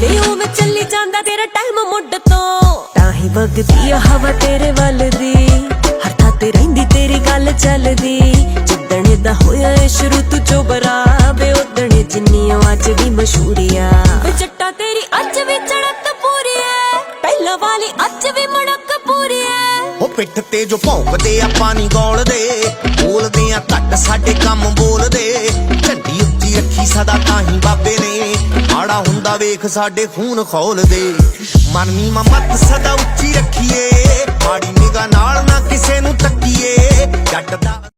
ਵੇ ਉਹ ਮੈਂ ਚੱਲੀ ਜਾਂਦਾ ਤੇਰਾ ਟਾਈਮ ਮੁੱਢ ਤੋਂ ਤਾਂ ਹੀ ਵਗਦੀ ਆ ਹਵਾ ਤੇਰੇ ਵੱਲ ਦੀ ਹਰ ਥਾਂ ਤੇ ਰਹਿੰਦੀ ਤੇਰੀ ਗੱਲ ਚੱਲਦੀ ਜਿੱਦਣ ਦਾ ਹੋਇਆ ਏ ਸ਼ੁਰੂ ਤੂੰ ਚੋਬਰਾ ਵੇ ਉਦਣ ਜਿੰਨੀਆਂ ਅੱਜ ਵੀ ਮਸ਼ਹੂਰੀਆਂ ਵੇ ਜੱਟਾ ਤੇਰੀ ਅੱਜ ਵੀ ਚੜਕ ਪੂਰੀ ਐ ਪਹਿਲਾਂ ਵਾਲੀ ਅੱਜ ਵੀ ਮੜਕ ਪੂਰੀ ਐ ਉਹ ਪਿੱਠ ਤੇ ਜੋ ਭੌਂਕਦੇ ਆ ਪਾਣੀ ਗੋਲਦੇ ਬੋਲਦੇ ਆ ਘੱਟ ਸਾਡੇ ਕੰਮ ਬੋਲਦੇ ਝੰਡੀ ਉੱਚੀ ਰੱਖੀ ਸਦਾ ਤਾਂ ਹੀ ਬਾਬੇ ਨੇ ਮਾੜਾ ਹੁੰਦਾ ਵੇਖ ਸਾਡੇ ਖੂਨ ਖੋਲਦੇ ਮਰਨੀ ਮਮਤ ਸਦਾ ਉੱਚੀ ਰੱਖੀਏ ਮਾੜੀ ਨਿਗਾਹ ਨਾਲ ਨਾ ਕਿਸੇ ਨੂੰ ਤੱਕੀਏ ਜੱਟ ਦਾ